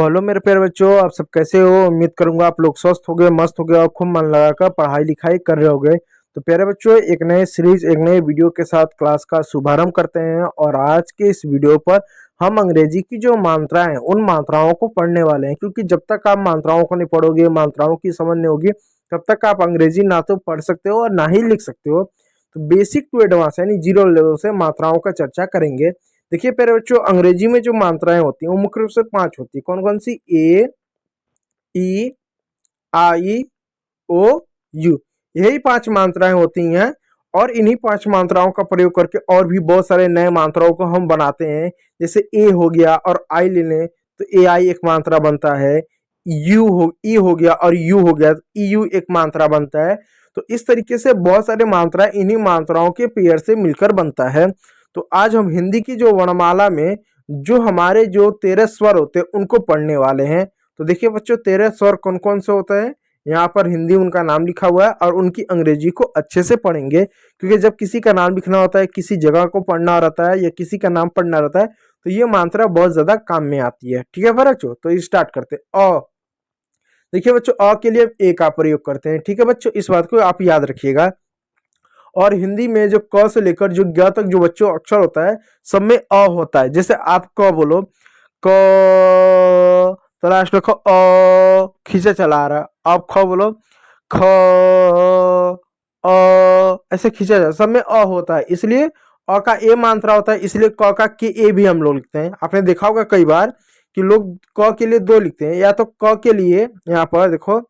Hello मेरे प्यारे बच्चों, आप सब कैसे हो। उम्मीद करूंगा आप लोग स्वस्थ हो गए, मस्त हो गए और खूब मन लगाकर पढ़ाई लिखाई कर रहे होगे। तो प्यारे बच्चों, एक नए सीरीज एक नए वीडियो के साथ क्लास का शुभारंभ करते हैं। और आज के इस वीडियो पर हम अंग्रेजी की जो मात्राएं हैं उन मात्राओं को पढ़ने वाले हैं, क्योंकि जब तक आप मात्राओं को नहीं पढ़ोगे, मात्राओं की समझ नहीं होगी, तब तक आप अंग्रेजी ना तो पढ़ सकते हो और ना ही लिख सकते हो। तो बेसिक टू एडवांस यानी जीरो लेवल से मात्राओं का चर्चा करेंगे। देखिए प्यारे बच्चों, अंग्रेजी में जो मात्राएं होती हैं वो मुख्य रूप से 5 होती है। कौन कौन सी? ए, ई, आई, ओ, यू। यही 5 मात्राएं होती हैं। और इन्हीं 5 मात्राओं का प्रयोग करके और भी बहुत सारे नए मात्राओं को हम बनाते हैं। जैसे ए हो गया और आई ले लें तो ए आई एक मात्रा बनता है। ई हो गया और यू हो गया तो ई यू एक मात्रा बनता है। तो इस तरीके से बहुत सारे मात्राएं इन्हीं मात्राओं के पेयर से मिलकर बनता है। तो आज हम हिंदी की जो वर्णमाला में जो हमारे जो 13 स्वर होते हैं उनको पढ़ने वाले हैं। तो देखिए बच्चों, 13 स्वर कौन कौन से होते हैं, यहाँ पर हिंदी उनका नाम लिखा हुआ है और उनकी अंग्रेजी को अच्छे से पढ़ेंगे। क्योंकि जब किसी का नाम लिखना होता है, किसी जगह को पढ़ना रहता है या किसी का नाम पढ़ना रहता है, तो ये मात्रा बहुत ज्यादा काम में आती है। ठीक है बच्चों, तो स्टार्ट करते हैं। अ। देखिए बच्चों, अ के लिए ए का प्रयोग करते हैं। ठीक है बच्चों, इस बात को आप याद रखिएगा। और हिंदी में जो क से लेकर जो ग तक जो बच्चों अक्षर होता है, सब में अ होता है। जैसे आप क बोलो, क, तो लास्ट में खींचा चला आ रहा। आप ख बोलो, ख, ऐसे खींचा जा, सब में अ होता है। इसलिए अ का ए मात्रा होता है, इसलिए क का के ए भी हम लोग लिखते हैं। आपने देखा होगा कई बार कि लोग क के लिए 2 लिखते हैं, या तो क के लिए यहाँ पर देखो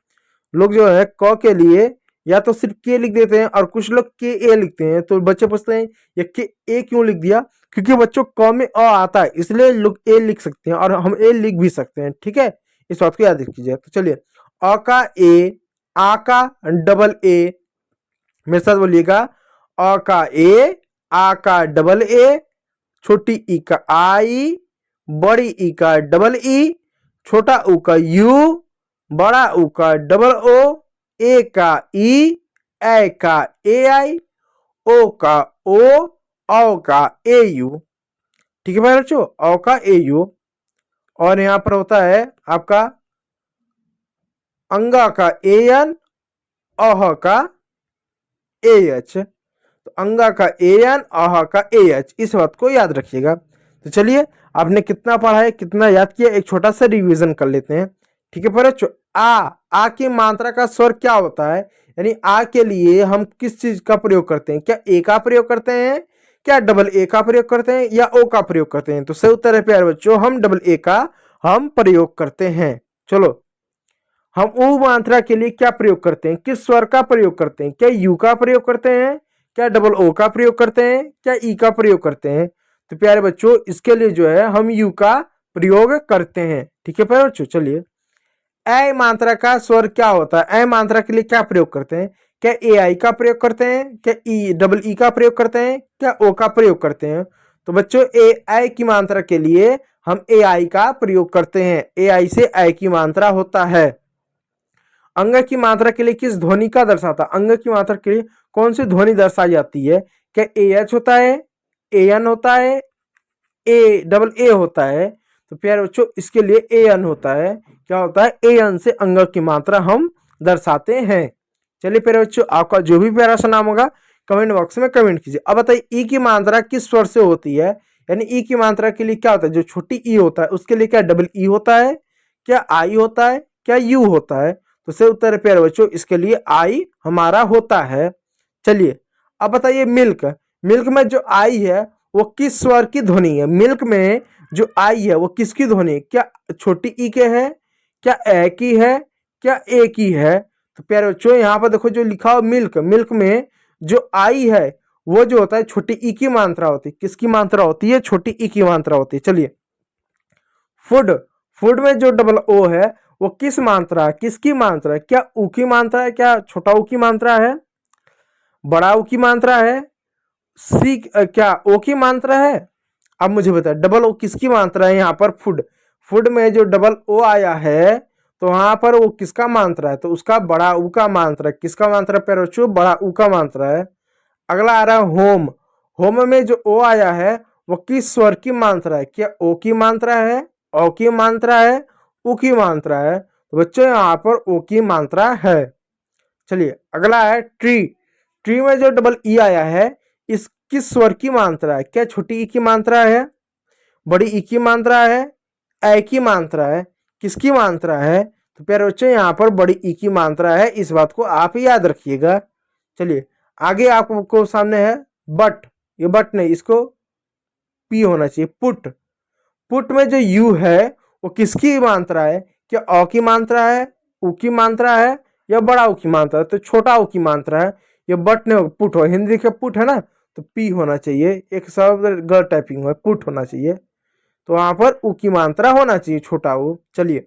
लोग जो है क के लिए या तो सिर्फ के लिख देते हैं और कुछ लोग के ए लिखते हैं। तो बच्चे पूछते हैं ये के ए क्यों लिख दिया? क्योंकि बच्चों क में अ आता है, इसलिए लोग ए लिख सकते हैं और हम ए लिख भी सकते हैं। ठीक है, इस बात को याद रखिए। तो चलिए, अ का ए, आ का डबल ए, मेरे साथ बोलिएगा। अ का ए, आ का डबल ए, छोटी ई का आई, बड़ी ई का डबल ई, छोटा ऊ का यू, बड़ा ऊ का डबल ओ, ए का ई, ए का ए आई, ओ का ओ, औ का ए यू। ठीक है भाई बच्चों, औ का ए यू। और यहां पर होता है आपका अंगा का ए एन, अह का ए एच। तो अंगा का ए एन, अह का ए एच, इस बात को याद रखिएगा। तो चलिए, आपने कितना पढ़ा है, कितना याद किया, एक छोटा सा रिवीजन कर लेते हैं। ठीक है बच्चों, आ की मात्रा का स्वर क्या होता है, यानी आ के लिए हम किस चीज का प्रयोग करते हैं? क्या ए का प्रयोग करते हैं, क्या डबल ए का प्रयोग करते हैं, या ओ का प्रयोग करते हैं? तो सही उत्तर है प्यारे बच्चों, हम डबल ए का हम प्रयोग करते हैं। चलो, हम ऊ मात्रा के लिए क्या प्रयोग करते हैं, किस स्वर का प्रयोग करते हैं? क्या यू का प्रयोग करते हैं, क्या डबल ओ का प्रयोग करते हैं, क्या ई का प्रयोग करते हैं? तो प्यारे बच्चों, इसके लिए जो है हम यू का प्रयोग करते हैं। ठीक है प्यारे बच्चों, चलिए, ए मात्रा का स्वर क्या होता है, ए मात्रा के लिए क्या प्रयोग करते हैं? क्या ए आई का प्रयोग करते हैं, क्या ई डबल ई का प्रयोग करते हैं, क्या ओ का प्रयोग करते हैं? तो बच्चों, ए आई की मात्रा के लिए हम ए आई का प्रयोग करते हैं। ए आई से आई की मात्रा होता है। अंग की मात्रा के लिए किस ध्वनि का दर्शाता? अंग की मात्रा के लिए कौन सी ध्वनि दर्शाई जाती है? क्या ए एच होता है, ए एन होता है, ए डबल ए होता है? तो प्यारे बच्चों, इसके लिए ए एन होता है। क्या होता है? ए एन से अंग की मात्रा हम दर्शाते हैं। चलिए प्यारे बच्चों, आपका जो भी प्यारा सा नाम होगा कमेंट बॉक्स में कमेंट कीजिए। अब बताइए, ई की मात्रा किस स्वर से होती है, यानी ई की मात्रा के लिए क्या होता है? जो छोटी ई होता है उसके लिए क्या डबल ई होता है, क्या आई होता है, क्या यू होता है? तो सही उत्तर है प्यारे बच्चों, इसके लिए आई हमारा होता है। चलिए, अब बताइए, मिल्क। मिल्क में जो आई है वो किस स्वर की ध्वनि है? मिल्क में जो आई है वो किसकी ध्वनि है? क्या छोटी ई के है, क्या ए की है, क्या ए की है? तो प्यारे बच्चों, यहाँ पर देखो जो लिखा हो मिल्क, मिल्क में जो आई है वो जो होता है छोटी ई की मात्रा होती है। किसकी मात्रा होती है? छोटी ई की मात्रा होती है। चलिए, फूड। फूड में जो डबल ओ है वो किस मात्रा है, किसकी मात्रा है? क्या ऊ की मात्रा है, क्या छोटा ऊ की मात्रा है, बड़ा ऊ की मात्रा है, सी क्या ओ की मात्रा है? अब मुझे बता, डबल ओ किसकी मात्रा है यहाँ पर? फूड। फूड में जो डबल ओ आया है तो वहां पर वो किसका मात्रा है? तो उसका बड़ा ऊ का मात्रा है। किसका मात्रा प्यारे बच्चों? बड़ा ऊ का मात्रा है। अगला आ रहा है होम। होम में जो ओ आया है वो किस स्वर की मात्रा है? क्या ओ की मात्रा है, ओ की मात्रा है, उ की मात्रा है, तो बच्चों यहाँ पर ओ की मात्रा है। चलिए अगला है ट्री। ट्री में जो डबल ई आया है, इस किस स्वर की मात्रा है? क्या छोटी ई की मात्रा है, बड़ी ई की मात्रा है, ए की मात्रा है, किसकी मात्रा है? तो प्यारे बच्चों यहाँ पर बड़ी ई की मात्रा है, इस बात को आप याद रखिएगा। चलिए आगे आपको सामने है बट। ये बट नहीं, इसको पी होना चाहिए, पुट। पुट में जो यू है वो किसकी मात्रा है? क्या अ की मात्रा है, उ की मात्रा है, या बड़ा उ की मात्रा है? तो छोटा उ की मात्रा है। ये बट नहीं, पुट हो, हिंदी का पुट है ना, तो पी होना चाहिए। एक शब्द गलत टाइपिंग है, पुट होना चाहिए, तो वहां पर उ की मात्रा होना चाहिए, छोटा उ। चलिए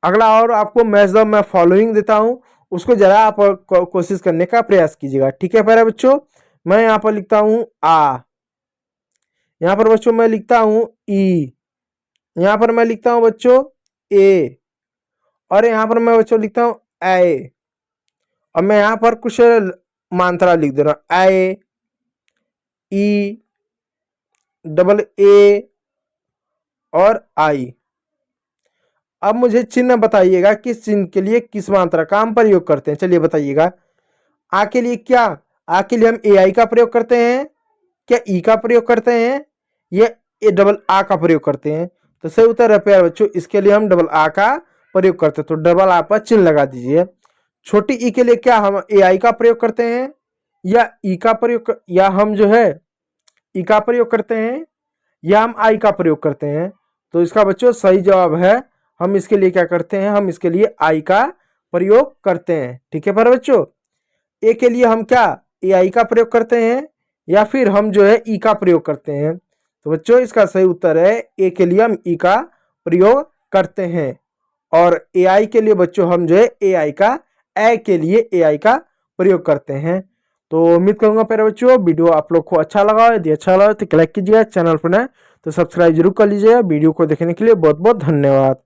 अगला और आपको मैच द मैं फॉलोइंग देता हूं, उसको जरा आप कोशिश करने का प्रयास कीजिएगा, ठीक है प्यारे बच्चों। मैं यहाँ पर लिखता हूं आ, यहाँ पर बच्चों मैं लिखता हूं ई, यहाँ पर मैं लिखता हूं बच्चों ए, और यहाँ पर मैं बच्चों लिखता हूं ए। और मैं यहाँ पर कुछ मात्रा लिख दे रहा हूं, ए, ई, डबल ए और आई। अब मुझे चिन्ह बताइएगा, किस चिन्ह के लिए किस मात्रा का हम प्रयोग करते हैं। चलिए बताइएगा। आ के लिए क्या? आ के लिए हम ए आई का प्रयोग करते हैं, क्या ई का प्रयोग करते हैं, या ए डबल आ का प्रयोग करते हैं? तो सही उत्तर है प्यारे बच्चों, इसके लिए हम डबल आ का प्रयोग करते हैं, तो डबल आ पर चिन्ह लगा दीजिए। छोटी ई के लिए क्या हम ए आई का प्रयोग करते हैं, या ई का प्रयोग, या हम जो है ई का प्रयोग करते हैं, या हम आई का प्रयोग करते हैं? तो इसका बच्चों सही जवाब है, हम इसके लिए क्या करते हैं, हम इसके लिए आई का प्रयोग करते हैं, ठीक है प्यारे बच्चों। ए के लिए हम क्या ए आई का प्रयोग करते हैं, या फिर हम जो है ई का प्रयोग करते हैं? तो बच्चों इसका सही उत्तर है ए के लिए हम ई का प्रयोग करते हैं, और ए आई के लिए बच्चों हम जो है ए आई का ए के लिए ए आई का प्रयोग करते हैं। तो उम्मीद करूंगा प्यारे बच्चों वीडियो आप लोग को अच्छा लगा। यदि अच्छा लगा तो लाइक कीजिएगा, चैनल पर नए तो सब्सक्राइब जरूर कर लीजिएगा। वीडियो को देखने के लिए बहुत बहुत धन्यवाद।